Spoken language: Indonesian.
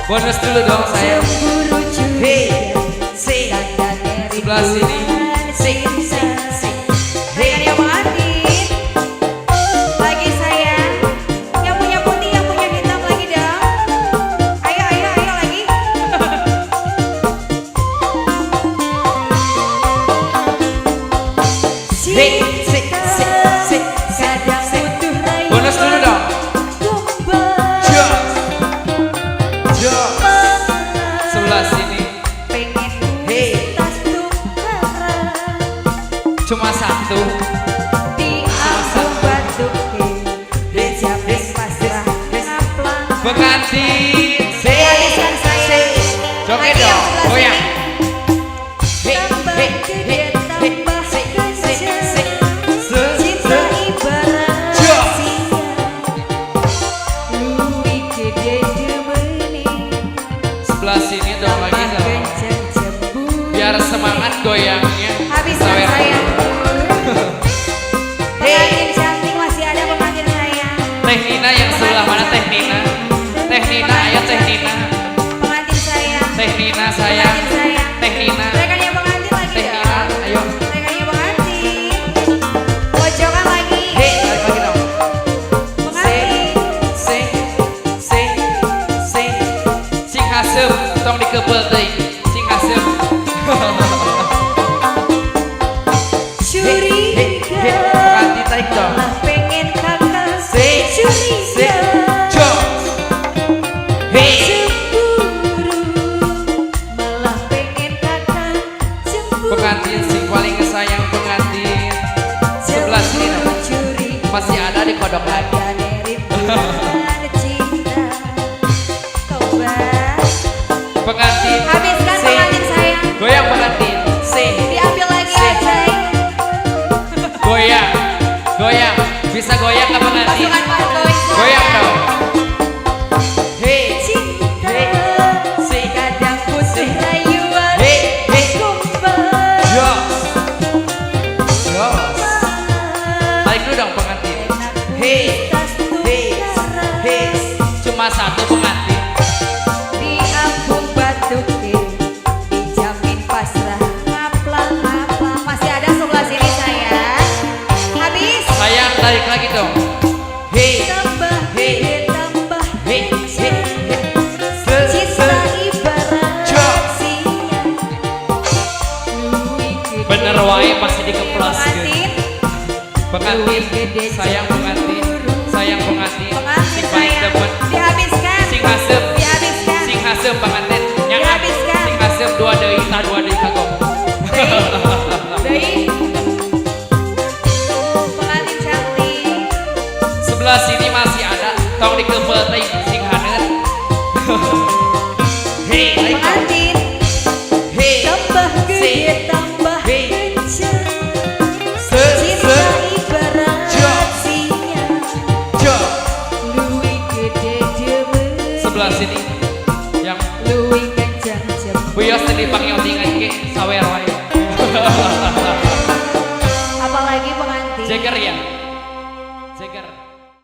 Bonus dulu dong saya. Hey, say. Sebelah sini. Say. Hey, yang Andin. Lagi sayang. Yang punya putih, yang punya hitam lagi dong. Ayo lagi. Hey, say. Bonus dulu dong. Sebelah sini. Hey. Cuma satu. Pengantin. Joget dong. Goyang. Sebelah sini dong lagi dong. Biar semangat goyangnya. Habis Sawer. sayang. Pengantin cantik masih ada pengantin sayang. Teh Nina yang sebelah mana Teh Nina? Teh Nina, ayo Teh Nina. Pengantin sayang. Teh Nina sayang. Pengantin sayang. Teh Nina. Rekan yang pengantin lagi Teh dong. Nina, ayo. Rekan yang pengantin. Pojokan lagi. Hei, balik lagi dong. Pengantin. Sing hasem, tong dikebel teuing. Sing hasem. Curiga. Pengantin tarik dong. Malah pengen kakak. Say. Curiga. Jok. Hei. Cemburu. Malah pengen kakak. Cemburu. Pengantin sing paling sayang pengantin. Sebelah sini dong. Curiga. Masih ada di kodok lagi. Ada rinduan cinta. Coba. Pengantin. Habiskan Say. pengantin sayang. Goyang pengantin. Say. Diambil lagi Say. aja. Goyang. Bisa goyang ke pengantin? Pasukan Parboy. Goyang dong. Hey. Cinta. Say. Kadang butuh rayuan. Hey. Kumpul. Jos. Tarik dulu dong pengantin. Hey. Cuma satu pengantin. Di Ambung Batuke dijamin pasrah ngaplang. Masih ada sebelah sini sayang. Habis. Sayang tarik lagi dong. Hey. Tambah gede tambah Hey. cinta ibarat Jok. singa. Bener wae pasti dikeplos. Pengantin. Pengantin. Sayang pengantin. Sayang pengantin. Pengantin Sing paling sayang. demen. Dihabiskan. Sing hasem. Dihabiskan. Sing hasem pengantin. Yang Dihabiskan. sing hasem dua deui kagok. Deui. Pengantin cantik. Sebelah sini masih ada. Tong dikebel teuing sing haneut. Hey, tarik dong. Pengantin. Hey. Tambah gede Say. tambah Hey. kencang. Se. Cinta ibarat Jok. singa. Jok. Luwih gede demen. Sebelah sini yang Luwih kencang jempol. Buyos tadi pakai odingan ke sawer wae. Apalagi pengantin. Jagger ya.